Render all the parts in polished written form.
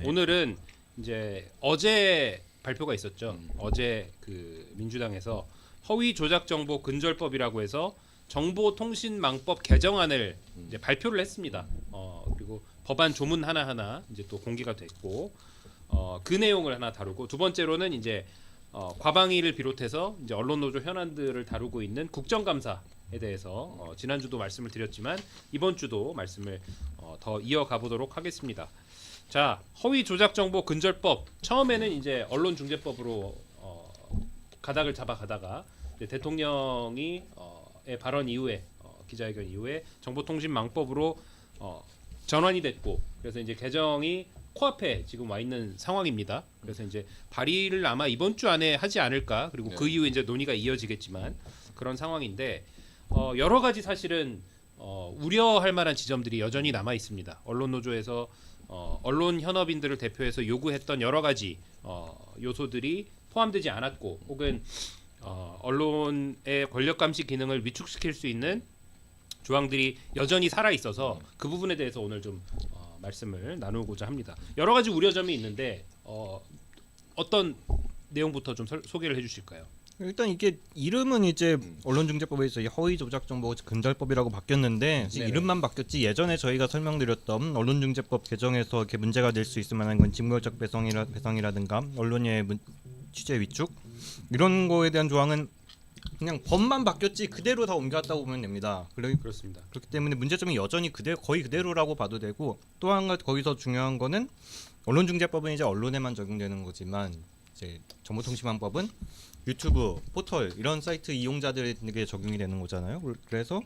오늘은 이제 어제 발표가 있었죠. 어제 그 민주당에서 허위 조작 정보 근절법이라고 해서 정보통신망법 개정안을 이제 발표를 했습니다. 그리고 법안 조문 하나하나 이제 또 공개가 됐고 그 내용을 하나 다루고 두 번째로는 이제 과방위를 비롯해서 이제 언론노조 현안들을 다루고 있는 국정감사에 대해서 지난주도 말씀을 드렸지만 이번 주도 말씀을 더 이어가 보도록 하겠습니다. 자, 허위 조작 정보 근절법 처음에는 이제 언론중재법으로 가닥을 잡아가다가 이제 대통령이 발언 이후에 기자회견 이후에 정보통신망법으로 전환이 됐고 그래서 이제 개정이 코앞에 지금 와 있는 상황입니다. 그래서 이제 발의를 아마 이번 주 안에 하지 않을까. 그리고 그 이후에 이제 논의가 이어지겠지만 그런 상황인데 여러 가지 사실은 우려할 만한 지점들이 여전히 남아 있습니다. 언론노조에서 언론 현업인들을 대표해서 요구했던 여러 가지 요소들이 포함되지 않았고 혹은 언론의 권력 감시 기능을 위축시킬 수 있는 조항들이 여전히 살아 있어서 그 부분에 대해서 오늘 좀 말씀을 나누고자 합니다. 여러 가지 우려점이 있는데 어떤 내용부터 좀 소개를 해주실까요? 일단 이게 이름은 이제 언론중재법에서 허위 조작 정보 근절법이라고 바뀌었는데 이름만 바뀌었지 예전에 저희가 설명드렸던 언론중재법 개정에서 이렇게 문제가 될 수 있을 만한 건 징벌적 배상이라든가 언론의 취재 위축 이런 거에 대한 조항은 그냥 법만 바뀌었지 그대로 다 옮겨왔다고 보면 됩니다. 그렇습니다. 그렇기 때문에 문제점이 여전히 거의 그대로라고 봐도 되고 또 한 가지 거기서 중요한 거는 언론중재법은 이제 언론에만 적용되는 거지만 이제 정보통신망법은 유튜브, 포털 이런 사이트 이용자들에게 적용이 되는 거잖아요. 그래서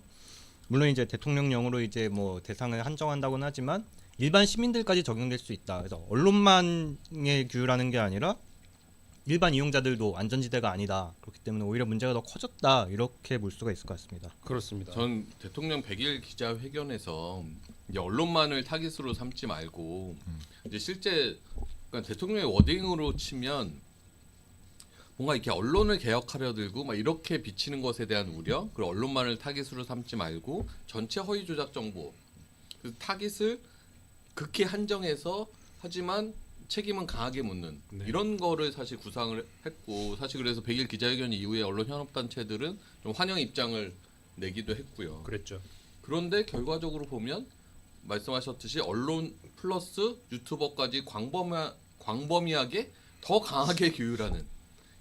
물론 이제 대통령령으로 이제 뭐 대상을 한정한다고는 하지만 일반 시민들까지 적용될 수 있다. 그래서 언론만의 규율하는 게 아니라 일반 이용자들도 안전지대가 아니다. 그렇기 때문에 오히려 문제가 더 커졌다. 이렇게 볼 수가 있을 것 같습니다. 그렇습니다. 전 대통령 100일 기자회견에서 이제 언론만을 타깃으로 삼지 말고 이제 실제 그러니까 대통령의 워딩으로 치면 뭔가 이렇게 언론을 개혁하려 들고 막 이렇게 비치는 것에 대한 우려, 그리고 언론만을 타깃으로 삼지 말고 전체 허위 조작 정보 그 타깃을 극히 한정해서 하지만 책임은 강하게 묻는 이런 거를 사실 구상을 했고 사실 그래서 100일 기자회견 이후에 언론 현업단체들은 좀 환영 입장을 내기도 했고요. 그랬죠. 그런데 결과적으로 보면 말씀하셨듯이 언론 플러스 유튜버까지 광범위하게 더 강하게 규율하는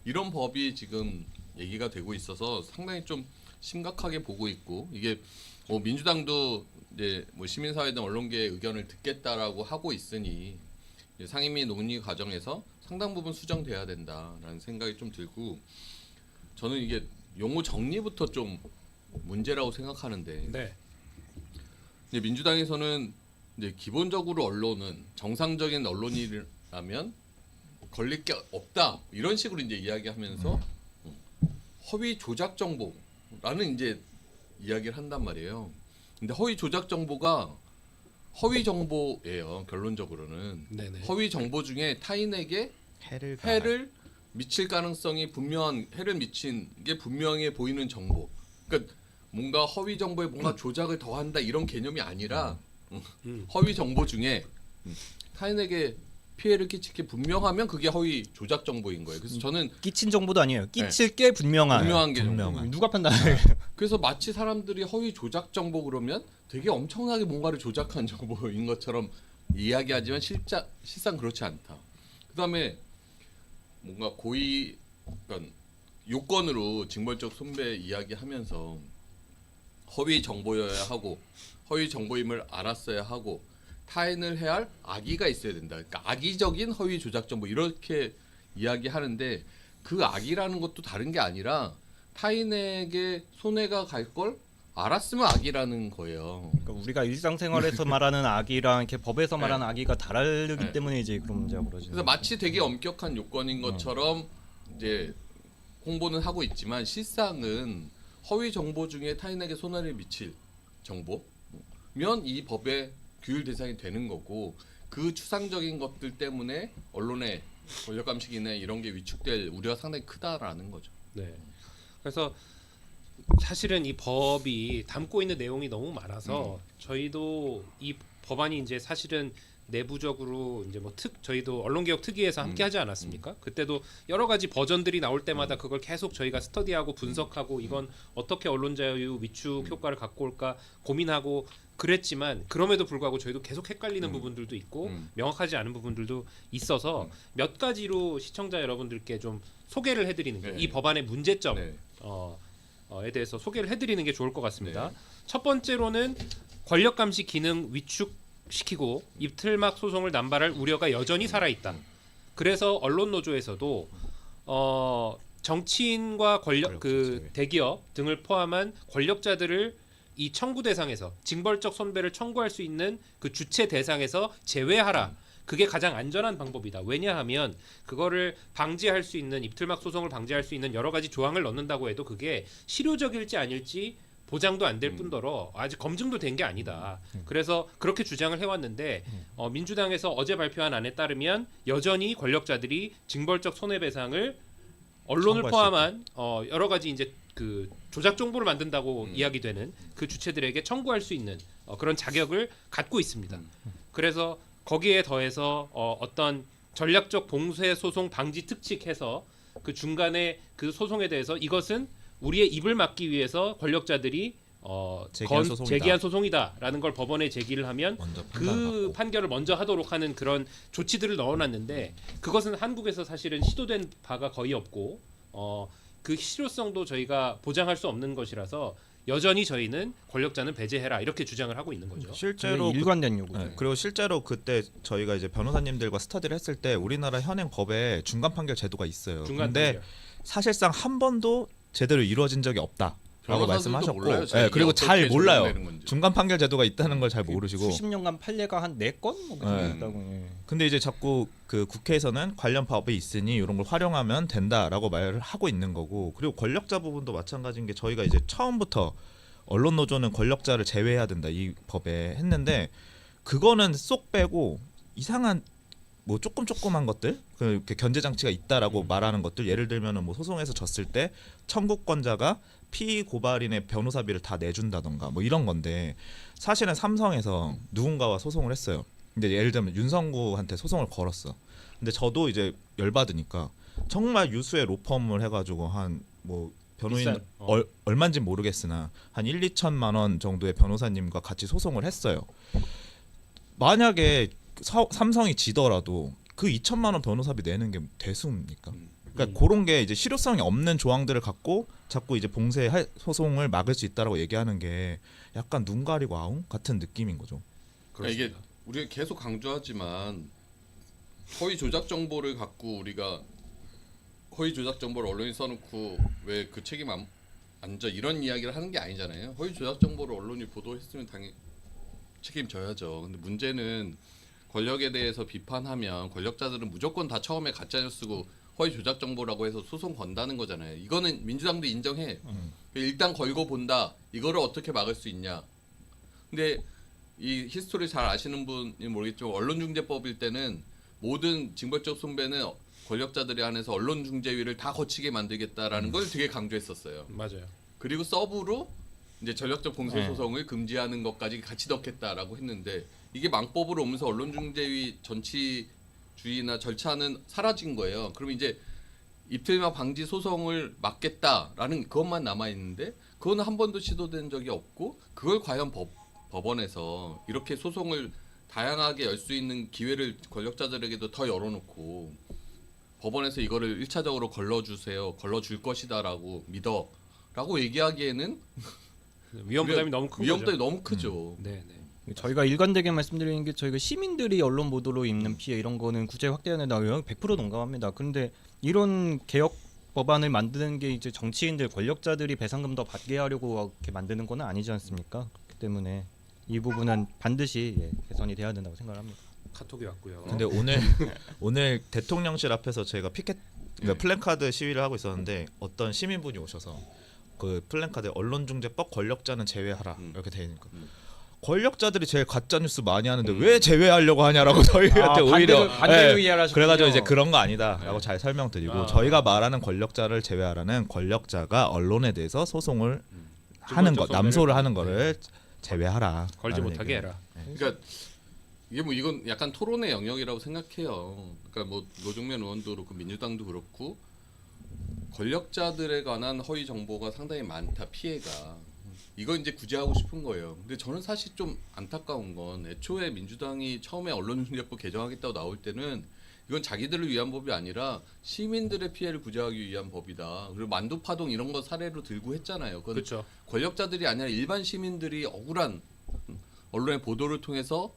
이런 법이 지금 얘기가 되고 있어서 상당히 좀 심각하게 보고 있고 이게 뭐 민주당도 이제 뭐 시민사회든 언론계의 의견을 듣겠다라고 하고 있으니 상임위 논의 과정에서 상당 부분 수정돼야 된다라는 생각이 좀 들고 저는 이게 용어 정리부터 좀 문제라고 생각하는데 네. 이제 민주당에서는 이제 기본적으로 언론은 정상적인 언론이라면 걸릴 게 없다 이런 식으로 이제 이야기하면서 허위 조작 정보라는 이제 이야기를 한단 말이에요. 근데 허위 조작 정보가 허위 정보예요. 결론적으로는 네네. 허위 정보 중에 타인에게 해를 미칠 가능성이 분명한 해를 미친 게 분명해 보이는 정보. 그러니까 뭔가 허위 정보에 뭔가 조작을 더한다 이런 개념이 아니라 허위 정보 중에 타인에게 피해를 끼칠 게 분명하면 그게 허위 조작 정보인 거예요. 그래서 저는 끼친 정보도 아니에요. 끼칠 게 분명한 게 누가 판단해요? 그래서 마치 사람들이 허위 조작 정보 그러면 되게 엄청나게 뭔가를 조작한 정보인 것처럼 이야기하지만 실상 그렇지 않다. 그다음에 뭔가 고의 그러니까 요건으로 징벌적 손배 이야기하면서 허위 정보여야 하고 허위 정보임을 알았어야 하고 타인을 해할 악의가 있어야 된다. 그러니까 악의적인 허위 조작 정보 이렇게 이야기하는데 그 악의라는 것도 다른 게 아니라 타인에게 손해가 갈 걸 알았으면 악의라는 거예요. 그러니까 우리가 일상생활에서 말하는 악의랑 이렇게 법에서 말하는 악의가 다르기 때문에 이제 그런 문제가 벌어지는. 그래서 마치 되게 엄격한 요건인 것처럼 이제 홍보는 하고 있지만 실상은 허위 정보 중에 타인에게 손해를 미칠 정보면 이 법의 규율 대상이 되는 거고 그 추상적인 것들 때문에 언론의 권력 감식이나 이런 게 위축될 우려가 상당히 크다라는 거죠. 네. 그래서 사실은 이 법이 담고 있는 내용이 너무 많아서 저희도 이 법안이 이제 사실은 내부적으로 이제 뭐 저희도 언론개혁 특위에서 함께 하지 않았습니까? 그때도 여러 가지 버전들이 나올 때마다 그걸 계속 저희가 스터디하고 분석하고 이건 어떻게 언론 자유 위축 효과를 갖고 올까 고민하고 그랬지만 그럼에도 불구하고 저희도 계속 헷갈리는 부분들도 있고 명확하지 않은 부분들도 있어서 몇 가지로 시청자 여러분들께 좀 소개를 해드리는 게 이 법안의 문제점 네. 에 대해서 소개를 해드리는 게 좋을 것 같습니다. 네. 첫 번째로는 권력 감시 기능 위축시키고 입틀막 소송을 남발할 우려가 여전히 살아있다. 그래서 언론 노조에서도 정치인과 권력 대기업 등을 포함한 권력자들을 이 청구 대상에서 징벌적 손배를 청구할 수 있는 그 주체 대상에서 제외하라. 그게 가장 안전한 방법이다. 왜냐하면 그거를 방지할 수 있는 입틀막 소송을 방지할 수 있는 여러 가지 조항을 넣는다고 해도 그게 실효적일지 아닐지 보장도 안 될 뿐더러 아직 검증도 된 게 아니다. 그래서 그렇게 주장을 해왔는데 민주당에서 어제 발표한 안에 따르면 여전히 권력자들이 징벌적 손해배상을 언론을 포함한 여러 가지 이제 그 조작 정보를 만든다고 이야기되는 그 주체들에게 청구할 수 있는 그런 자격을 갖고 있습니다. 그래서 거기에 더해서 어떤 전략적 봉쇄 소송 방지 특칙해서 그 중간에 그 소송에 대해서 이것은 우리의 입을 막기 위해서 권력자들이 제기한 소송이다라는 걸 법원에 제기를 하면 그 판결을 먼저 하도록 하는 그런 조치들을 넣어놨는데 그것은 한국에서 사실은 시도된 바가 거의 없고 그 실효성도 저희가 보장할 수 없는 것이라서 여전히 저희는 권력자는 배제해라 이렇게 주장을 하고 있는 거죠. 실제로 일관된 요구죠. 네, 그리고 실제로 그때 저희가 이제 변호사님들과 스터디를 했을 때 우리나라 현행 법에 중간 판결 제도가 있어요. 근데 사실상 한 번도 제대로 이루어진 적이 없다라고 말씀하셨고, 몰라요, 네, 그리고 잘 몰라요. 적용되는 중간 판결 제도가 있다는 걸 잘 모르시고. 수십 년간 판례가 한 4건 네. 있다고. 예. 근데 이제 자꾸 그 국회에서는 관련 법이 있으니 이런 걸 활용하면 된다라고 말을 하고 있는 거고, 그리고 권력자 부분도 마찬가지인 게 저희가 이제 처음부터 언론 노조는 권력자를 제외해야 된다 이 법에 했는데 그거는 쏙 빼고 이상한 뭐 조그만 것들 그 견제 장치가 있다라고 말하는 것들, 예를 들면은 뭐 소송에서 졌을 때 청구권자가 피의 고발인의 변호사비를 다 내준다던가 뭐 이런 건데, 사실은 삼성에서 누군가와 소송을 했어요. 근데 예를 들면 윤성구한테 소송을 걸었어. 근데 저도 이제 열받으니까 정말 유수의 로펌을 해가지고 한 뭐 변호인 얼마인지 모르겠으나 한 1-2천만 원 정도의 변호사님과 같이 소송을 했어요. 만약에 삼성이 지더라도 그 2천만 원 변호사비 내는 게 대수입니까? 그러니까 그런 게 이제 실효성이 없는 조항들을 갖고 자꾸 이제 봉쇄 소송을 막을 수 있다라고 얘기하는 게 약간 눈 가리고 아웅 같은 느낌인 거죠. 그러니까 이게 우리가 계속 강조하지만 허위 조작 정보를 갖고 우리가 허위 조작 정보를 언론에 써놓고 왜 그 책임 안 져 이런 이야기를 하는 게 아니잖아요. 허위 조작 정보를 언론이 보도했으면 당연히 책임져야죠. 근데 문제는 권력에 대해서 비판하면 권력자들은 무조건 다 처음에 가짜뉴스 쓰고 허위 조작 정보라고 해서 소송 건다는 거잖아요. 이거는 민주당도 인정해. 일단 걸고 본다. 이거를 어떻게 막을 수 있냐. 근데 이 히스토리 잘 아시는 분이 모르겠지만 언론중재법일 때는 모든 징벌적 손배는 권력자들이 안에서 언론중재위를 다 거치게 만들겠다라는 걸 되게 강조했었어요. 맞아요. 그리고 서브로 이제 전략적 봉쇄 소송을 금지하는 것까지 같이 넣겠다라고 했는데 이게 망법으로 오면서 언론중재위 정치주의나 절차는 사라진 거예요. 그럼 이제 입틀막 방지 소송을 막겠다라는 그것만 남아 있는데 그거는 한 번도 시도된 적이 없고, 그걸 과연 법원에서 이렇게 소송을 다양하게 열 수 있는 기회를 권력자들에게도 더 열어놓고 법원에서 이거를 1차적으로 걸러줄 것이다라고 믿어라고 얘기하기에는 위험 부담이 너무 큰 위험 거죠. 부담이 너무 크죠. 네. 저희가 일관되게 말씀드리는 게 저희가 시민들이 언론 보도로 입는 피해 이런 거는 구제 확대하는 나요 100% 동감합니다. 그런데 이런 개혁 법안을 만드는 게 이제 정치인들 권력자들이 배상금 더 받게 하려고 이렇게 만드는 건 아니지 않습니까? 그렇기 때문에 이 부분은 반드시 개선이 돼야 된다고 생각합니다. 카톡이 왔고요. 근데 오늘 대통령실 앞에서 저희가 그러니까 플랜카드 시위를 하고 있었는데 어떤 시민분이 오셔서 그 플랜카드에 언론중재법 권력자는 제외하라 이렇게 돼 있으니까 권력자들이 제일 가짜 뉴스 많이 하는데 왜 제외하려고 하냐라고 저희한테 오히려 반대로 이해를 하셨군요. 그래가지고 이제 그런 거 아니다라고 잘 설명드리고, 저희가 말하는 권력자를 제외하라는 권력자가 언론에 대해서 소송을 하는 것, 남소를 하는 거를 제외하라. 걸지 못하게 해라. 그러니까 이게 뭐 이건 약간 토론의 영역이라고 생각해요. 그러니까 뭐 노정면 의원도 그렇고 민주당도 그렇고 권력자들에 관한 허위 정보가 상당히 많다 피해가. 이거 이제 구제하고 싶은 거예요. 근데 저는 사실 좀 안타까운 건 애초에 민주당이 처음에 언론중재법 개정하겠다고 나올 때는 이건 자기들을 위한 법이 아니라 시민들의 피해를 구제하기 위한 법이다. 그리고 만두파동 이런 거 사례로 들고 했잖아요. 그건 그렇죠. 권력자들이 아니라 일반 시민들이 억울한 언론의 보도를 통해서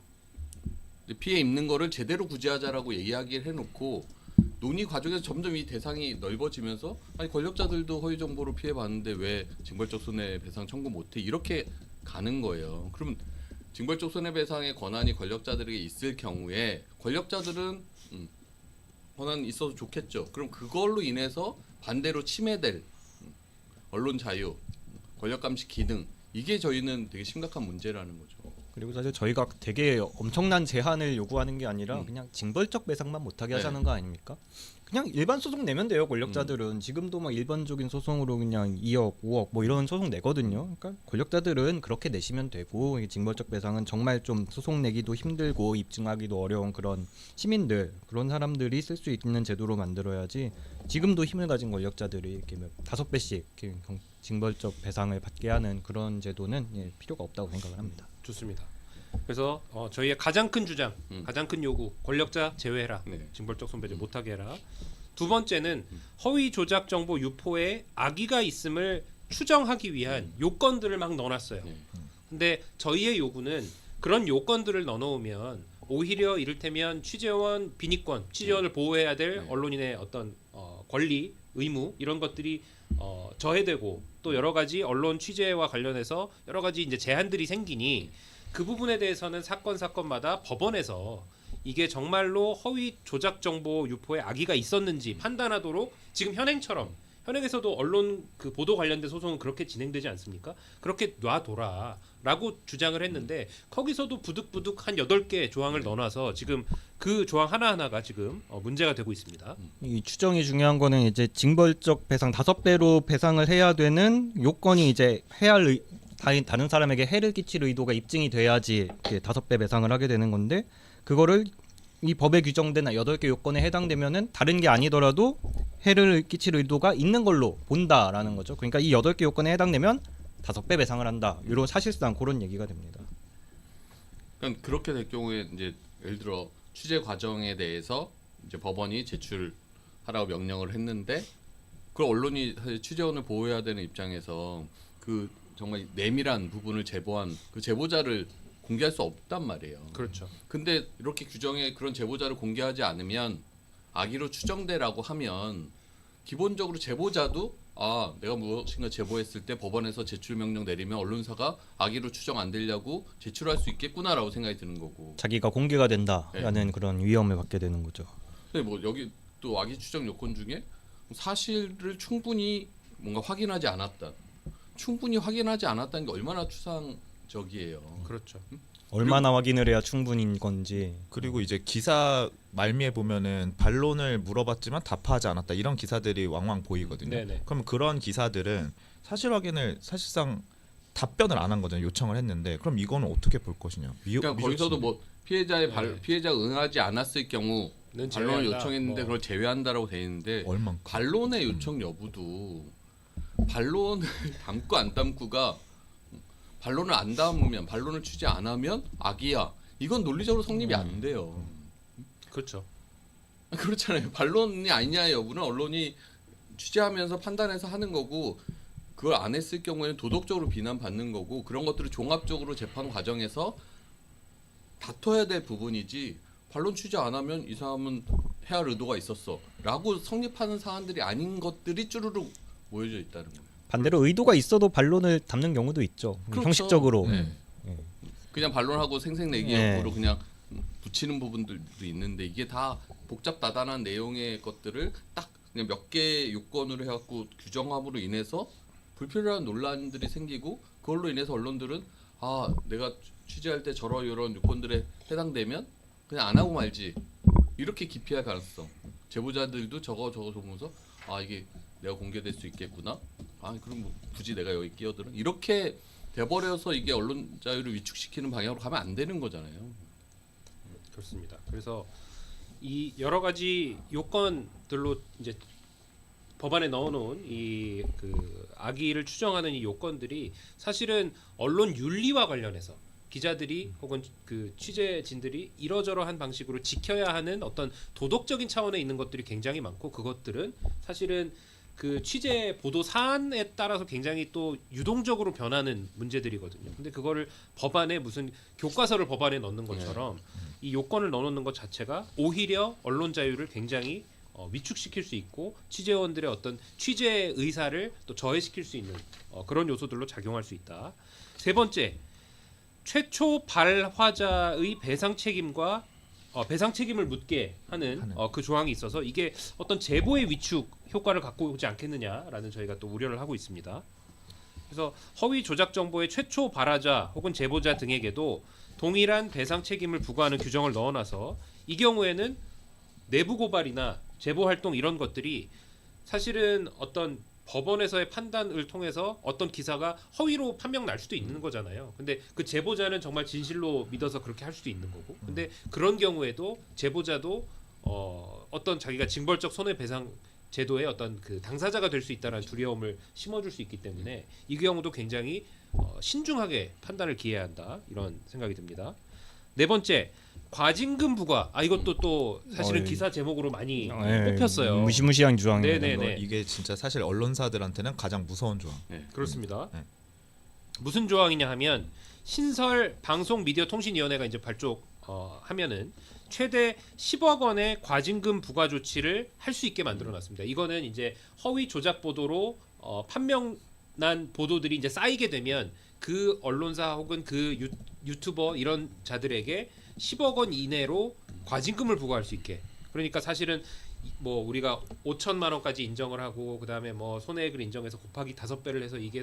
피해 입는 거를 제대로 구제하자라고 이야기를 해놓고 논의 과정에서 점점 이 대상이 넓어지면서 아니 권력자들도 허위 정보로 피해 봤는데 왜 징벌적 손해배상 청구 못해 이렇게 가는 거예요. 그러면 징벌적 손해배상의 권한이 권력자들에게 있을 경우에 권력자들은 권한이 있어서 좋겠죠. 그럼 그걸로 인해서 반대로 침해될 언론 자유, 권력 감시 기능 이게 저희는 되게 심각한 문제라는 거죠. 그리고 사실 저희가 되게 엄청난 제한을 요구하는 게 아니라 그냥 징벌적 배상만 못하게 하자는 거 아닙니까? 그냥 일반 소송 내면 돼요. 권력자들은 지금도 막 일반적인 소송으로 그냥 2억, 5억 뭐 이런 소송 내거든요. 그러니까 권력자들은 그렇게 내시면 되고 이 징벌적 배상은 정말 좀 소송 내기도 힘들고 입증하기도 어려운 그런 시민들 그런 사람들이 쓸 수 있는 제도로 만들어야지 지금도 힘을 가진 권력자들이 이렇게 5배씩 이렇게 징벌적 배상을 받게 하는 그런 제도는 필요가 없다고 생각을 합니다. 좋습니다. 그래서 저희의 가장 큰 주장, 가장 큰 요구, 권력자 제외해라. 네. 징벌적 손배제 못하게 해라. 두 번째는 허위 조작 정보 유포에 악의가 있음을 추정하기 위한 요건들을 막 넣어놨어요. 근데 저희의 요구는 그런 요건들을 넣어놓으면 오히려 이를테면 취재원 비니권, 취재원을 보호해야 될 언론인의 어떤 권리, 의무 이런 것들이 저해되고 또 여러 가지 언론 취재와 관련해서 여러 가지 이제 제한들이 생기니 그 부분에 대해서는 사건마다 법원에서 이게 정말로 허위 조작 정보 유포에 악의가 있었는지 판단하도록 지금 현행에서도 언론 그 보도 관련된 소송은 그렇게 진행되지 않습니까? 그렇게 놔둬라라고 주장을 했는데 거기서도 부득부득 한 8개 조항을 넣어놔서 지금 그 조항 하나하나가 지금 문제가 되고 있습니다. 이 추정이 중요한 거는 이제 징벌적 배상 5배로 배상을 해야 되는 요건이 이제 다른 사람에게 해를 끼칠 의도가 입증이 돼야지 5배 배상을 하게 되는 건데 그거를 이 법에 규정된 8개 요건에 해당되면은 다른 게 아니더라도 해를 끼칠 의도가 있는 걸로 본다라는 거죠. 그러니까 이 8개 요건에 해당되면 5배 배상을 한다. 이런 사실상 그런 얘기가 됩니다. 그러니까 그렇게 될 경우에 이제 예를 들어 취재 과정에 대해서 이제 법원이 제출하라고 명령을 했는데 그 언론이 사실 취재원을 보호해야 되는 입장에서 그 정말 내밀한 부분을 제보한 그 제보자를 공개할 수 없단 말이에요. 그렇죠. 근데 이렇게 규정에 그런 제보자를 공개하지 않으면 악의로 추정돼라고 하면 기본적으로 제보자도 내가 무엇인가 제보했을 때 법원에서 제출 명령 내리면 언론사가 악의로 추정 안 되려고 제출할 수 있겠구나라고 생각이 드는 거고. 자기가 공개가 된다라는 그런 위험을 받게 되는 거죠. 근데 뭐 여기 또 악의 추정 요건 중에 사실을 충분히 뭔가 확인하지 않았다. 충분히 확인하지 않았다는 게 얼마나 추상적이에요. 그렇죠. 얼마나 확인을 해야 충분인 건지. 그리고 이제 기사 말미에 보면은 반론을 물어봤지만 답하지 않았다 이런 기사들이 왕왕 보이거든요. 네네. 그럼 그런 기사들은 사실 확인을 사실상 답변을 안 한 거잖아요. 요청을 했는데 그럼 이거는 어떻게 볼 것이냐. 그러니까 거기서도 뭐 피해자의 네. 피해자가 응하지 않았을 경우 는 반론을 제외한다. 요청했는데 뭐. 그걸 제외한다라고 돼 있는데 얼만큼 반론의 요청 여부도 반론을 담고 안 담고가 반론을 안 담으면 반론을 취재 안 하면 악이야. 이건 논리적으로 성립이 안 돼요. 그렇죠. 그렇잖아요. 반론이 아니냐 여부는 언론이 취재하면서 판단해서 하는 거고 그걸 안 했을 경우에는 도덕적으로 비난받는 거고 그런 것들을 종합적으로 재판 과정에서 다퉈야 될 부분이지 반론 취재 안 하면 이 사람은 해야 할 의도가 있었어 라고 성립하는 사안들이 아닌 것들이 쭈루룩 모여져 있다는 거예요. 반대로 의도가 있어도 반론을 담는 경우도 있죠. 그렇죠. 형식적으로. 네. 그냥 반론하고 생색내기 네. 역으로 그냥 붙이는 부분들도 있는데 이게 다 복잡다단한 내용의 것들을 딱 그냥 몇 개 요건으로 해갖고 규정함으로 인해서 불필요한 논란들이 생기고 그걸로 인해서 언론들은 내가 취재할 때 저런 이런 요건들에 해당되면 그냥 안 하고 말지 이렇게 기피할 가능성. 제보자들도 저거 보면서 이게 내가 공개될 수 있겠구나. 그럼 뭐 굳이 내가 여기 끼어들어 이렇게 돼버려서 이게 언론 자유를 위축시키는 방향으로 가면 안 되는 거잖아요. 그렇습니다. 그래서 이 여러 가지 요건들로 이제 법안에 넣어놓은 이 그 악의를 추정하는 이 요건들이 사실은 언론 윤리와 관련해서 기자들이 혹은 그 취재진들이 이러저러한 방식으로 지켜야 하는 어떤 도덕적인 차원에 있는 것들이 굉장히 많고 그것들은 사실은 그 취재 보도 사안에 따라서 굉장히 또 유동적으로 변하는 문제들이거든요. 근데 그거를 법안에 무슨 교과서를 법안에 넣는 것처럼 이 요건을 넣어놓는 것 자체가 오히려 언론 자유를 굉장히 위축시킬 수 있고 취재원들의 어떤 취재 의사를 또 저해시킬 수 있는 그런 요소들로 작용할 수 있다. 세 번째, 최초 발화자의 배상 책임과 배상 책임을 묻게 하는 그 조항이 있어서 이게 어떤 제보의 위축 효과를 갖고 오지 않겠느냐라는 저희가 또 우려를 하고 있습니다. 그래서 허위 조작 정보의 최초 발화자 혹은 제보자 등에게도 동일한 배상 책임을 부과하는 규정을 넣어놔서 이 경우에는 내부 고발이나 제보 활동 이런 것들이 사실은 어떤 법원에서의 판단을 통해서 어떤 기사가 허위로 판명 날 수도 있는 거잖아요. 근데 그 제보자는 정말 진실로 믿어서 그렇게 할 수도 있는 거고. 근데 그런 경우에도 제보자도 어떤 자기가 징벌적 손해배상 제도의 어떤 그 당사자가 될 수 있다는 두려움을 심어줄 수 있기 때문에 이 경우도 굉장히 신중하게 판단을 기해야 한다 이런 생각이 듭니다. 네 번째, 과징금 부과. 이것도 또 사실은 기사 제목으로 많이 뽑혔어요. 무시무시한 조항이에요. 네네네. 이게 진짜 사실 언론사들한테는 가장 무서운 조항. 그렇습니다. 네. 무슨 조항이냐 하면 신설 방송미디어통신위원회가 이제 하면은 최대 10억 원의 과징금 부과 조치를 할 수 있게 만들어놨습니다. 이거는 이제 허위 조작 보도로 판명난 보도들이 이제 쌓이게 되면 그 언론사 혹은 그 유튜버 이런 자들에게 10억 원 이내로 과징금을 부과할 수 있게. 그러니까 사실은 뭐 우리가 5천만 원까지 인정을 하고 그다음에 뭐 손해액을 인정해서 곱하기 5배를 해서 이게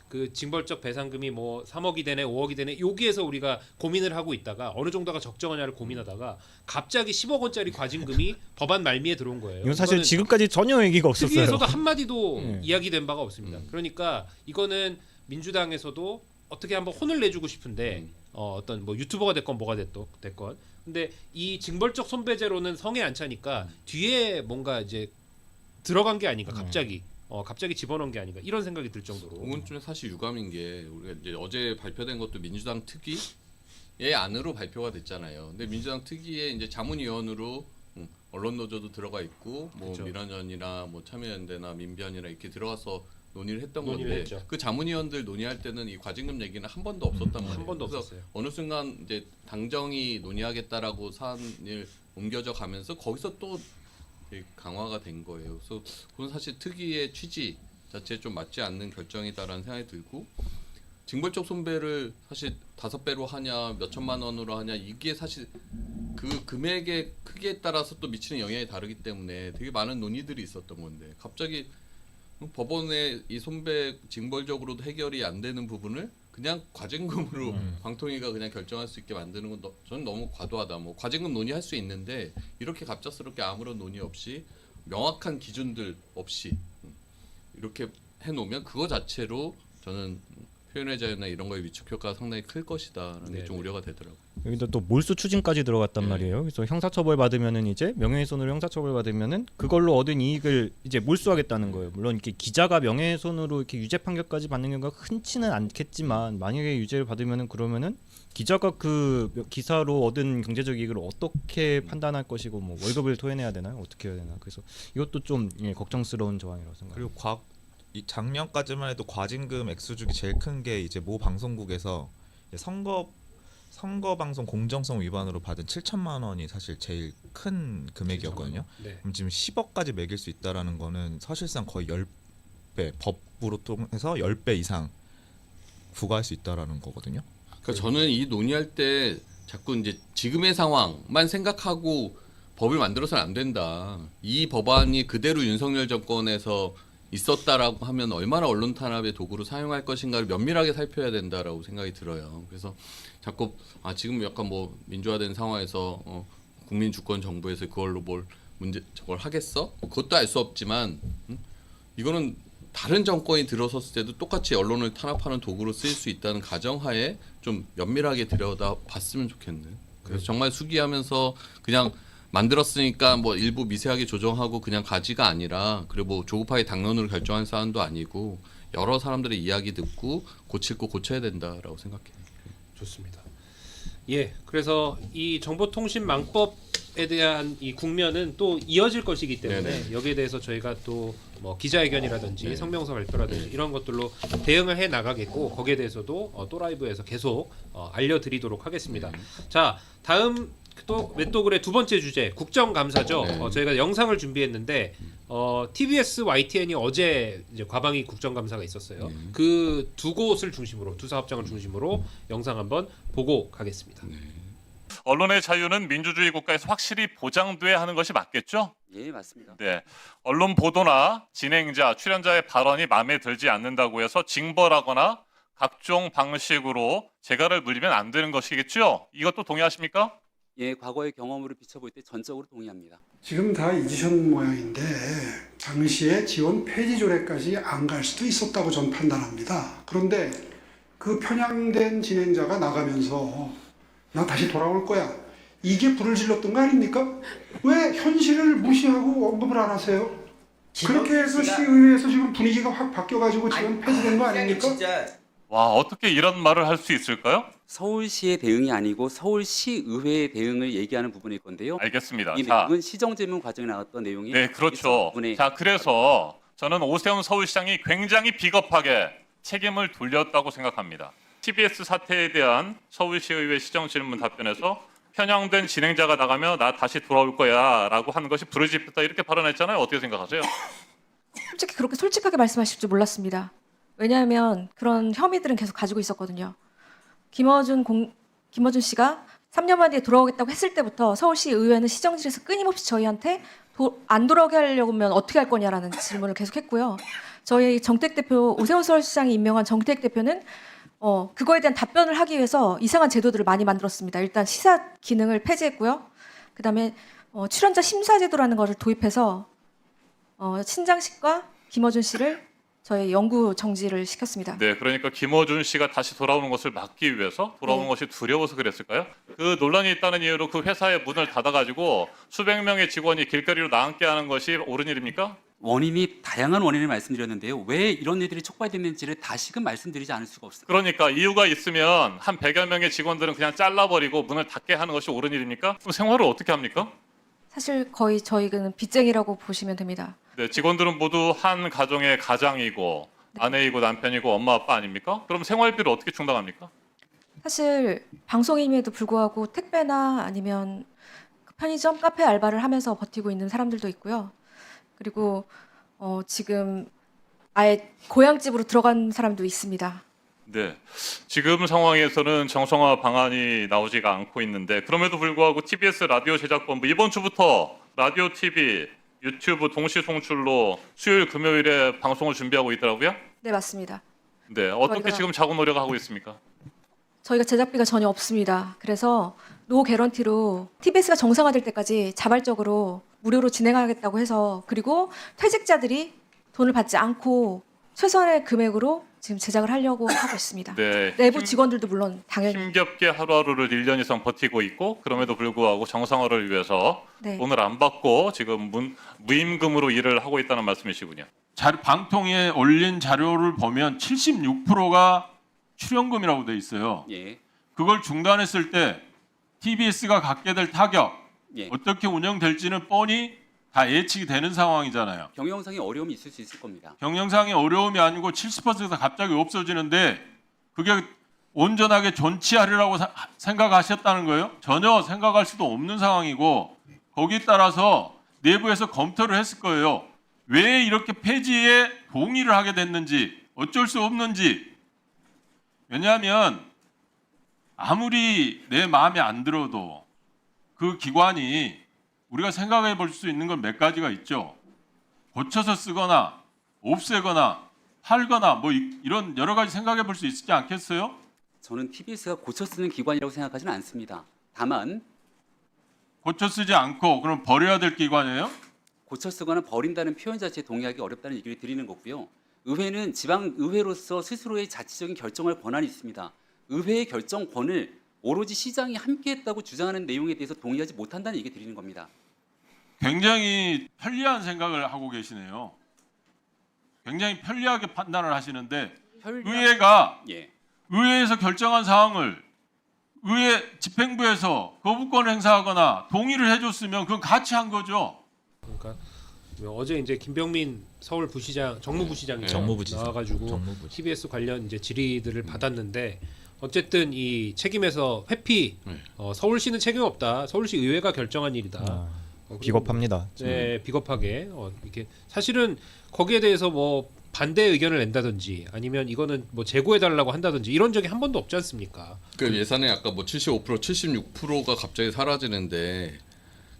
그 징벌적 배상금이 뭐 3억이 되네 5억이 되네 여기에서 우리가 고민을 하고 있다가 어느 정도가 적정하냐를 고민하다가 갑자기 10억 원짜리 과징금이 법안 말미에 들어온 거예요. 이건 사실 이거는 지금까지 전혀 얘기가 없었어요. 특위에서도 한마디도 네. 이야기된 바가 없습니다. 그러니까 이거는 민주당에서도 어떻게 한번 혼을 내주고 싶은데 어떤 뭐 유튜버가 됐건 뭐가 됐건 근데 이 징벌적 손배제로는 성에 안 차니까 뒤에 뭔가 이제 들어간 게 아닌가 갑자기 갑자기 집어넣은 게 아닌가 이런 생각이 들 정도로 그건 좀 사실 유감인 게 우리가 이제 어제 발표된 것도 민주당 특위의 안으로 발표가 됐잖아요. 근데 민주당 특위에 이제 자문위원으로 언론노조도 들어가 있고 뭐 그렇죠. 민원연이나 뭐 참여연대나 민변이나 이렇게 들어가서 논의를 했던 논의를 건데 했죠. 그 자문위원들 논의할 때는 이 과징금 얘기는 한 번도 없었단 말이에요. 한 번도 그래서 없었어요. 어느 순간 이제 당정이 논의하겠다라고 사안을 옮겨져 가면서 거기서 또 되게 강화가 된 거예요. 그래서 그건 사실 특위의 취지 자체에 좀 맞지 않는 결정이다라는 생각이 들고 징벌적 손배를 사실 5배로 하냐 몇 천만 원으로 하냐 이게 사실 그 금액의 크기에 따라서 또 미치는 영향이 다르기 때문에 되게 많은 논의들이 있었던 건데 갑자기 법원의 이 손배 징벌적으로도 해결이 안 되는 부분을 그냥 과징금으로 방통위가 그냥 결정할 수 있게 만드는 건 저는 너무 과도하다. 뭐 과징금 논의할 수 있는데 이렇게 갑작스럽게 아무런 논의 없이 명확한 기준들 없이 이렇게 해놓으면 그거 자체로 저는 표현의 자유나 이런 거에 위축 효과가 상당히 클 것이다라는 게 좀 우려가 되더라고요. 여기다 또 몰수 추징까지 들어갔단 네. 말이에요. 그래서 형사처벌 받으면은 이제 명예훼손으로 형사처벌 받으면은 그걸로 얻은 이익을 이제 몰수하겠다는 거예요. 물론 이렇게 기자가 명예훼손으로 이렇게 유죄 판결까지 받는 경우가 흔치는 않겠지만 만약에 유죄를 받으면은 그러면은 기자가 그 기사로 얻은 경제적 이익을 어떻게 판단할 것이고 뭐 월급을 토해내야 되나요? 어떻게 해야 되나? 그래서 이것도 좀 걱정스러운 조항이라고 생각합니다. 그리고 이 작년까지만 해도 과징금 액수중에 제일 큰 게 이제 모 방송국에서 선거 방송 공정성 위반으로 받은 7천만 원이 사실 제일 큰 금액이었거든요. 네. 그럼 지금 10억까지 매길 수 있다라는 거는 사실상 거의 10배 법으로 통해서 10배 이상 부과할 수 있다라는 거거든요. 그러니까 저는 이 논의할 때 자꾸 이제 지금의 상황만 생각하고 법을 만들어서는 안 된다. 이 법안이 그대로 윤석열 정권에서 있었다라고 하면 얼마나 언론 탄압의 도구로 사용할 것인가를 면밀하게 살펴야 된다라고 생각이 들어요. 그래서 자꾸 지금 약간 뭐 민주화된 상황에서 국민 주권 정부에서 그걸로 뭘 저걸 하겠어? 그것도 알 수 없지만 이거는 다른 정권이 들어섰을 때도 똑같이 언론을 탄압하는 도구로 쓰일 수 있다는 가정하에 좀 면밀하게 들여다봤으면 좋겠네. 그래서 정말 수기하면서 그냥 만들었으니까 뭐 일부 미세하게 조정하고 그냥 가지가 아니라 그리고 뭐 조급하게 당론으로 결정한 사안도 아니고 여러 사람들의 이야기 듣고 고칠 거 고쳐야 된다라고 생각해요. 좋습니다. 예, 그래서 이 정보통신망법에 대한 이 국면은 또 이어질 것이기 때문에 네네. 여기에 대해서 저희가 또 뭐 기자회견이라든지 네. 성명서 발표라든지 이런 것들로 대응을 해 나가겠고 거기에 대해서도 또 라이브에서 계속 알려드리도록 하겠습니다. 자, 다음 또 맷도글의 두 번째 주제 국정감사죠. 네. 저희가 영상을 준비했는데 TBS YTN이 어제 이제 과방위 국정감사가 있었어요. 그 두 곳을 중심으로 두 사업장을 중심으로 영상 한번 보고 가겠습니다. 언론의 자유는 민주주의 국가에서 확실히 보장돼야 하는 것이 맞겠죠? 예, 맞습니다. 네. 언론 보도나 진행자, 출연자의 발언이 마음에 들지 않는다고 해서 징벌하거나 각종 방식으로 재가를 물리면 안 되는 것이겠죠? 이것도 동의하십니까? 예, 과거의 경험으로 비춰볼 때 전적으로 동의합니다. 지금 다 잊으신 모양인데 당시에 지원 폐지 조례까지 안 갈 수도 있었다고 전 판단합니다. 그런데 그 편향된 진행자가 나가면서 나 다시 돌아올 거야. 이게 불을 질렀던 거 아닙니까? 왜 현실을 무시하고 언급을 안 하세요? 그렇게 해서 시의회에서 지금 분위기가 확 바뀌어가지고 지금 폐지된 거 아닙니까? 와, 어떻게 이런 말을 할 수 있을까요? 서울시의 대응이 아니고 서울시의회의 대응을 얘기하는 부분일 건데요. 알겠습니다. 이 자, 내용은 시정질문 과정에 나왔던 내용이 네, 그렇죠. 자, 그래서 저는 오세훈 서울시장이 굉장히 비겁하게 책임을 돌렸다고 생각합니다. TBS 사태에 대한 서울시의회 시정질문 답변에서 편향된 진행자가 나가면 나 다시 돌아올 거야라고 하는 것이 부르짖혔다 이렇게 발언했잖아요. 어떻게 생각하세요? 솔직히 그렇게 솔직하게 말씀하실 줄 몰랐습니다. 왜냐하면 그런 혐의들은 계속 가지고 있었거든요. 김어준 씨가 3년 뒤에 돌아오겠다고 했을 때부터 서울시 의회는 시정실에서 끊임없이 저희한테 안 돌아오게 하려면 어떻게 할 거냐라는 질문을 계속했고요. 저희 정택 대표 오세훈 서울시장이 임명한 정택 대표는 그거에 대한 답변을 하기 위해서 이상한 제도들을 많이 만들었습니다. 일단 시사 기능을 폐지했고요. 그다음에 출연자 심사 제도라는 것을 도입해서 신장식과 김어준 씨를 저희 영구 정지를 시켰습니다. 네, 그러니까 김어준 씨가 다시 돌아오는 것을 막기 위해서 돌아오는 네. 것이 두려워서 그랬을까요? 그 논란이 있다는 이유로 그 회사의 문을 닫아가지고 수백 명의 직원이 길거리로 나앉게 하는 것이 옳은 일입니까? 원인이 다양한 원인을 말씀드렸는데요. 왜 이런 일들이 촉발됐는지를 다시금 말씀드리지 않을 수가 없습니다. 그러니까 이유가 있으면 한 100여 명의 직원들은 그냥 잘라버리고 문을 닫게 하는 것이 옳은 일입니까? 그럼 생활을 어떻게 합니까? 사실 거의 저희는 빚쟁이라고 보시면 됩니다. 네, 직원들은 모두 한 가정의 가장이고 아내이고 남편이고 엄마 아빠 아닙니까? 그럼 생활비를 어떻게 충당합니까? 사실 방송임에도 불구하고 택배나 아니면 편의점, 카페 알바를 하면서 버티고 있는 사람들도 있고요. 그리고 지금 아예 고향집으로 들어간 사람도 있습니다. 네, 지금 상황에서는 정성화 방안이 나오지가 않고 있는데 그럼에도 불구하고 TBS 라디오 제작본부 이번 주부터 라디오, TV, 유튜브 동시 송출로 수요일, 금요일에 방송을 준비하고 있더라고요. 네, 맞습니다. 네, 어떻게 저희가- 지금 자구 노력을 하고 있습니까? 저희가 제작비가 전혀 없습니다. 그래서 노 개런티로 TBS가 정상화될 때까지 자발적으로 무료로 진행하겠다고 해서 그리고 퇴직자들이 돈을 받지 않고 최선의 금액으로 지금 제작을 하려고 하고 있습니다. 네, 내부 직원들도 물론 당연히 힘겹게 하루하루를 1년 이상 버티고 있고 그럼에도 불구하고 정상화를 위해서 네. 돈을 안 받고 지금 무임금으로 일을 하고 있다는 말씀이시군요. 방통위에 올린 자료를 보면 76%가 출연금이라고 돼 있어요. 예, 그걸 중단했을 때 TBS가 갖게 될 타격, 예. 어떻게 운영될지는 뻔히 다 예측이 되는 상황이잖아요. 경영상의 어려움이 있을 수 있을 겁니다. 경영상의 어려움이 아니고 70%가 갑자기 없어지는데 그게 온전하게 존치하리라고 생각하셨다는 거예요? 전혀 생각할 수도 없는 상황이고 거기에 따라서 내부에서 검토를 했을 거예요. 왜 이렇게 폐지에 동의를 하게 됐는지 어쩔 수 없는지. 왜냐하면 아무리 내 마음에 안 들어도 그 기관이 우리가 생각해 볼 수 있는 건 몇 가지가 있죠. 고쳐서 쓰거나 없애거나 팔거나 뭐 이런 여러 가지 생각해 볼 수 있지 않겠어요? 저는 TBS가 고쳐 쓰는 기관이라고 생각하지는 않습니다. 다만 고쳐 쓰지 않고 그럼 버려야 될 기관이에요? 고쳐 쓰거나 버린다는 표현 자체에 동의하기 어렵다는 얘기를 드리는 거고요. 의회는 지방 의회로서 스스로의 자치적인 결정할 권한이 있습니다. 의회의 결정권을 오로지 시장이 함께했다고 주장하는 내용에 대해서 동의하지 못한다는 얘기 드리는 겁니다. 굉장히 편리한 생각을 하고 계시네요. 굉장히 편리하게 판단을 하시는데 의회가 예. 의회에서 결정한 사항을 의회 집행부에서 거부권을 행사하거나 동의를 해줬으면 그건 같이 한 거죠. 그러니까 어제 이제 김병민 서울 부시장 정무부시장이 정무부지사. 나와가지고 정무부지사. TBS 관련 이제 질의들을 받았는데 어쨌든 이 책임에서 회피 서울시는 책임 없다. 서울시 의회가 결정한 일이다. 그리고 비겁합니다. 네, 비겁하게 이렇게 사실은 거기에 대해서 뭐 반대 의견을 낸다든지 아니면 이거는 뭐 재고해 달라고 한다든지 이런 적이 한 번도 없지 않습니까? 그 예산에 아까 뭐 75%, 76%가 갑자기 사라지는데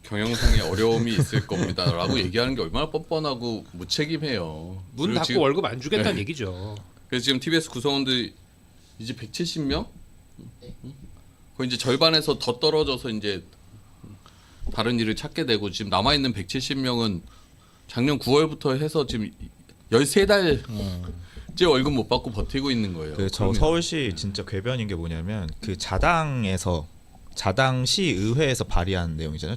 경영상의 어려움이 있을 겁니다라고 얘기하는 게 얼마나 뻔뻔하고 무책임해요. 문 그리고 닫고 지금- 월급 안 주겠다는 네. 얘기죠. 그래서 지금 TBS 구성원들 이제 170명? 거의 이제 절반에서 더 떨어져서 이제 다른 일을 찾게 되고 지금 남아 있는 170명은 작년 9월부터 해서 지금 13달째 월급 못 받고 버티고 있는 거예요. 저 그러면- 서울시 진짜 궤변인 게 뭐냐면 그 자당시 의회에서 발의한 내용이잖아요.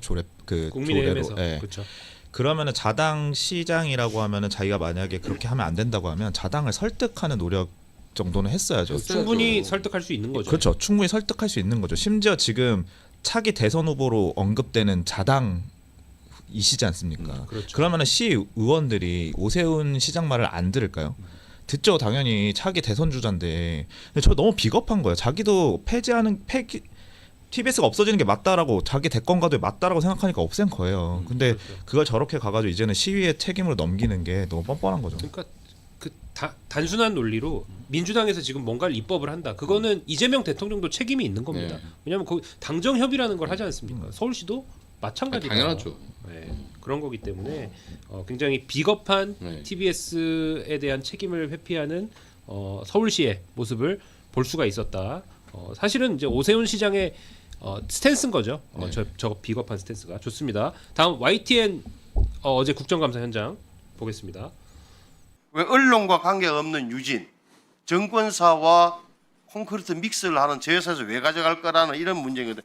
국민의힘에서 조례로. 예. 그렇죠. 그러면은 자당 시장이라고 하면은 자기가 만약에 그렇게 하면 안 된다고 하면 자당을 설득하는 노력 정도는 했어야죠. 충분히 설득할 수 있는 거죠. 그렇죠. 충분히 설득할 수 있는 거죠. 심지어 지금 차기 대선 후보로 언급되는 자당이시지 않습니까? 그렇죠. 그러면은 시 의원들이 오세훈 시장 말을 안 들을까요? 듣죠. 당연히 차기 대선 주자인데. 근데 저 너무 비겁한 거예요. 자기도 TBS가 없어지는 게 맞다라고 자기 대권 가도에 맞다라고 생각하니까 없앤 거예요. 근데 그렇죠. 그걸 저렇게 가가지고 이제는 시위의 책임으로 넘기는 게 너무 뻔뻔한 거죠. 그러니까 단순한 논리로 민주당에서 지금 뭔가를 입법을 한다. 그거는 이재명 대통령도 책임이 있는 겁니다. 네. 왜냐하면 그 당정 협의라는 걸 하지 않습니까? 서울시도 마찬가지다. 당연하죠. 네, 그런 거기 때문에 굉장히 비겁한 네. TBS에 대한 책임을 회피하는 서울시의 모습을 볼 수가 있었다. 사실은 이제 오세훈 시장의 스탠스인 거죠. 네. 저 비겁한 스탠스가 좋습니다. 다음 YTN 어제 국정감사 현장 보겠습니다. 왜 언론과 관계없는 유진, 정권사와 콘크리트 믹스를 하는 제 회사에서 왜 가져갈 거라는 이런 문제거든.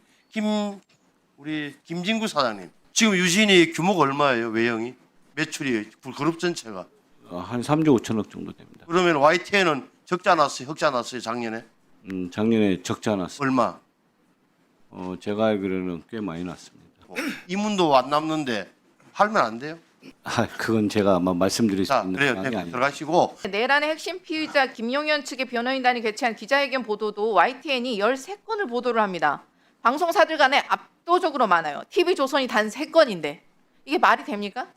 우리 김진구 사장님, 지금 유진이 규모가 얼마예요? 외형이 매출이 그룹 전체가 한 3조 5천억 정도 됩니다. 그러면 YTN은 적자 났어요, 흑자 났어요 작년에? 작년에 적자 났습니다. 얼마? 제가 알기로는 꽤 많이 났습니다. 이문도 안 남는데 팔면 안 돼요? 그건 제가 아마 말씀드릴 수 자, 있는 그래요. 상황이 아닙니다. 들어가시고. 내란의 핵심 피의자 김용현 측의 변호인단이 개최한 기자회견 보도도 YTN이 13건을 보도를 합니다. 방송사들 간에 압도적으로 많아요. TV조선이 단 3건인데 이게 말이 됩니까?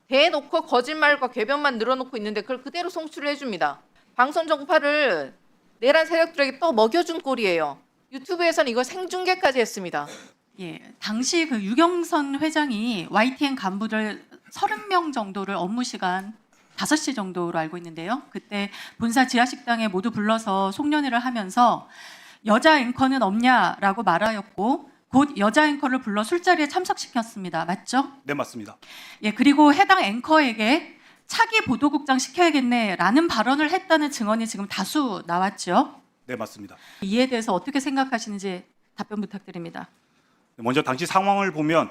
대놓고 거짓말과 궤변만 늘어놓고 있는데 그걸 그대로 송출을 해줍니다. 방송 정파를 내란 세력들에게 또 먹여준 꼴이에요. 유튜브에서는 이거 생중계까지 했습니다. 예, 당시 그 유경선 회장이 YTN 간부들 30명 정도를 업무 시간 5시 정도로 알고 있는데요. 그때 본사 지하식당에 모두 불러서 송년회를 하면서 여자 앵커는 없냐라고 말하였고 곧 여자 앵커를 불러 술자리에 참석시켰습니다. 맞죠? 네, 맞습니다. 예, 그리고 해당 앵커에게 차기 보도국장 시켜야겠네라는 발언을 했다는 증언이 지금 다수 나왔죠. 네, 맞습니다. 이에 대해서 어떻게 생각하시는지 답변 부탁드립니다. 먼저 당시 상황을 보면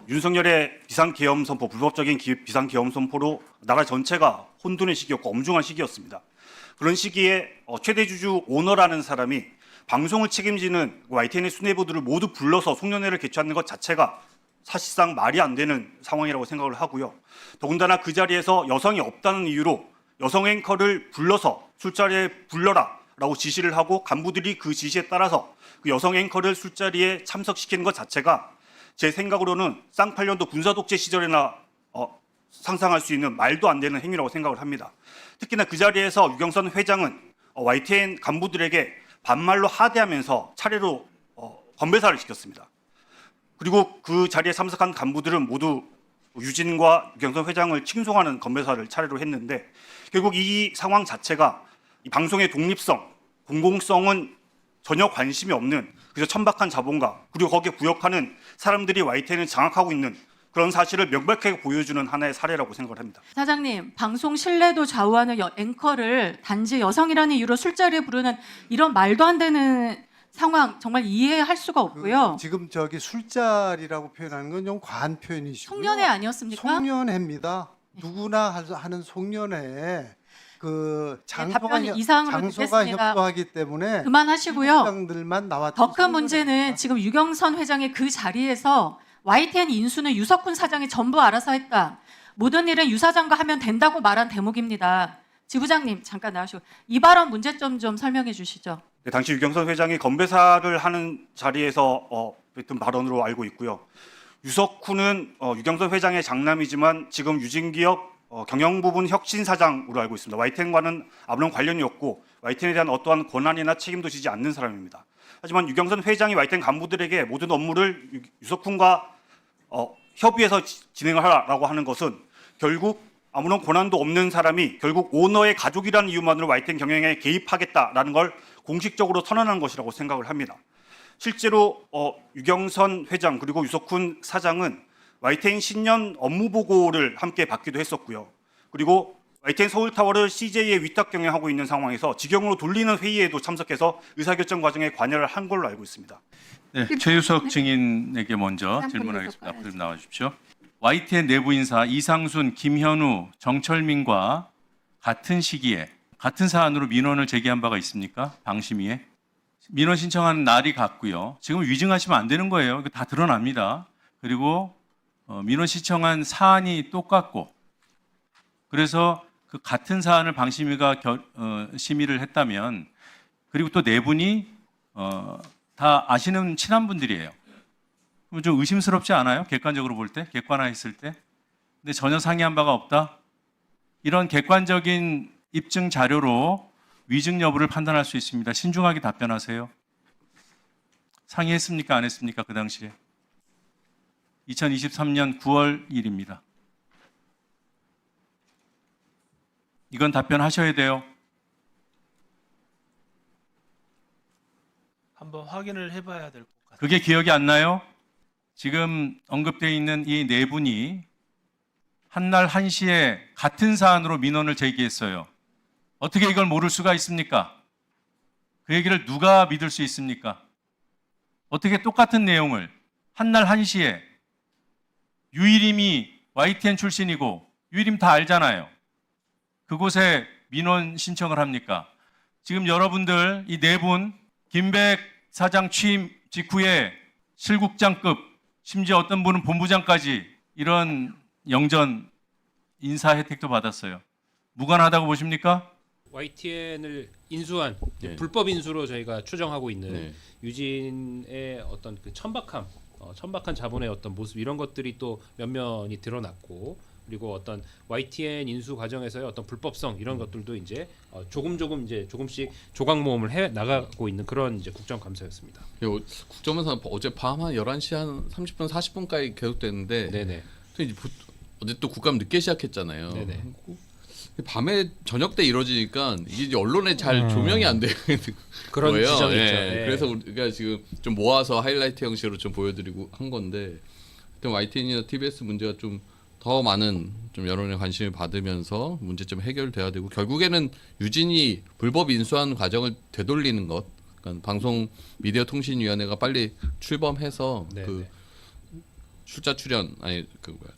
윤석열의 비상계엄 선포, 불법적인 비상계엄 선포로 나라 전체가 혼돈의 시기였고 엄중한 시기였습니다. 그런 시기에 최대 주주 오너라는 사람이 방송을 책임지는 YTN의 수뇌부들을 모두 불러서 송년회를 개최하는 것 자체가 사실상 말이 안 되는 상황이라고 생각을 하고요. 더군다나 그 자리에서 여성이 없다는 이유로 여성 앵커를 불러서 술자리에 불러라라고 지시를 하고 간부들이 그 지시에 따라서 그 여성 앵커를 술자리에 참석시키는 것 자체가 제 생각으로는 쌍팔년도 군사독재 시절이나 상상할 수 있는 말도 안 되는 행위라고 생각을 합니다. 특히나 그 자리에서 유경선 회장은 YTN 간부들에게 반말로 하대하면서 차례로 건배사를 시켰습니다. 그리고 그 자리에 참석한 간부들은 모두 유진과 유경선 회장을 칭송하는 건배사를 차례로 했는데 결국 이 상황 자체가 이 방송의 독립성, 공공성은 전혀 관심이 없는 그저 천박한 자본가 그리고 거기에 부역하는 사람들이 YTN을 장악하고 있는 그런 사실을 명백하게 보여주는 하나의 사례라고 생각을 합니다. 사장님, 방송 신뢰도 좌우하는 앵커를 단지 여성이라는 이유로 술자리에 부르는 이런 말도 안 되는 상황 정말 이해할 수가 없고요. 지금 저기 술자리라고 표현하는 건 좀 과한 표현이시고요. 송년회 아니었습니까? 송년회입니다. 누구나 하는 송년회에 그 답변 이상으로 장소가 듣겠습니다. 협소하기 때문에 그만하시고요. 회장들만 나왔던 더 큰 문제는 지금 유경선 회장의 그 자리에서 YTN 인수는 유석훈 사장이 전부 알아서 했다. 모든 일은 유 사장과 하면 된다고 말한 대목입니다. 지부장님 잠깐 나와주시고 이 발언 문제점 좀 설명해 주시죠. 네, 당시 유경선 회장이 건배사를 하는 자리에서 했던 발언으로 알고 있고요. 유석훈은 유경선 회장의 장남이지만 지금 유진기업 경영부분 혁신사장으로 알고 있습니다. YTN과는 아무런 관련이 없고 YTN에 대한 어떠한 권한이나 책임도 지지 않는 사람입니다. 하지만 유경선 회장이 YTN 간부들에게 모든 업무를 유석훈과 협의해서 진행을 하라고 하는 것은 결국 아무런 권한도 없는 사람이 결국 오너의 가족이라는 이유만으로 YTN 경영에 개입하겠다라는 걸 공식적으로 선언한 것이라고 생각을 합니다. 실제로 유경선 회장 그리고 유석훈 사장은 YTN 신년 업무 보고를 함께 받기도 했었고요. 그리고 YTN 서울타워를 CJ에 위탁 경영하고 있는 상황에서 직영으로 돌리는 회의에도 참석해서 의사결정 과정에 관여를 한 걸로 알고 있습니다. 네, 최유석 증인에게 먼저 질문하겠습니다. 앞으로 좀 나와주십시오. YTN 내부 인사 이상순, 김현우, 정철민과 같은 시기에 같은 사안으로 민원을 제기한 바가 있습니까? 방심위에 민원 신청하는 날이 같고요. 지금 위증하시면 안 되는 거예요. 이거 다 드러납니다. 그리고 민원 신청한 사안이 똑같고 그래서 그 같은 사안을 방심위가 심의를 했다면 그리고 또 네 분이 다 아시는 친한 분들이에요. 그럼 좀 의심스럽지 않아요? 객관적으로 볼 때, 객관화했을 때. 근데 전혀 상의한 바가 없다. 이런 객관적인 입증 자료로 위증 여부를 판단할 수 있습니다. 신중하게 답변하세요. 상의했습니까? 안 했습니까? 그 당시에. 2023년 9월 1일입니다. 이건 답변하셔야 돼요. 한번 확인을 해봐야 될 것 같아요. 그게 기억이 안 나요? 지금 언급되어 있는 이 네 분이 한날 1시에 같은 사안으로 민원을 제기했어요. 어떻게 이걸 모를 수가 있습니까? 그 얘기를 누가 믿을 수 있습니까? 어떻게 똑같은 내용을 한날 1시에 유일임이 YTN 출신이고 유일임 다 알잖아요. 그곳에 민원 신청을 합니까? 지금 여러분들 이 네 분 김백 사장 취임 직후에 실국장급 심지어 어떤 분은 본부장까지 이런 영전 인사 혜택도 받았어요. 무관하다고 보십니까? YTN을 인수한 불법 인수로 저희가 추정하고 있는 유진의 어떤 그 천박한 자본의 어떤 모습 이런 것들이 또 면면이 드러났고 그리고 어떤 YTN 인수 과정에서의 어떤 불법성 이런 것들도 이제 조금씩 조각 모험을 해 나가고 있는 그런 이제 국정감사였습니다. 국정감사 어젯밤 한 11시 한 30분 40분까지 계속됐는데 네네. 또 이제 어제 또 국감 늦게 시작했잖아요. 네네. 밤에 저녁 때 이루어지니까 이게 이제 언론에 잘 조명이 안 되는 그런 거예요. 지점이 예. 있죠. 네. 그래서 우리가 지금 좀 모아서 하이라이트 형식으로 좀 보여드리고 한 건데, 하여튼 YTN이나 TBS 문제가 좀 더 많은 좀 여론의 관심을 받으면서 문제점 해결돼야 되고 결국에는 유진이 불법 인수한 과정을 되돌리는 것, 그러니까 방송 미디어 통신위원회가 빨리 출범해서 네네. 그 출자 출연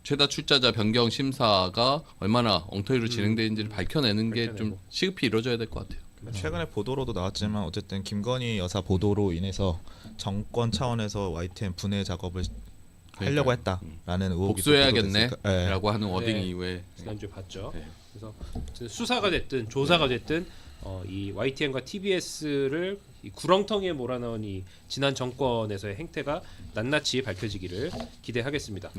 최다 출자자 변경 심사가 얼마나 엉터리로 진행되는지를 밝혀내는 게 좀 시급히 이루어져야 될 것 같아요. 최근에 보도로도 나왔지만 어쨌든 김건희 여사 보도로 인해서 정권 차원에서 YTN 분해 작업을 하려고 했다라는 의혹이 복수해야겠네라고 하는 워딩 네. 이후에 지난주에 봤죠. 그래서 수사가 됐든 조사가 됐든 이 YTN과 TBS를 이 구렁텅이에 몰아넣은 이 지난 정권에서의 행태가 낱낱이 밝혀지기를 기대하겠습니다.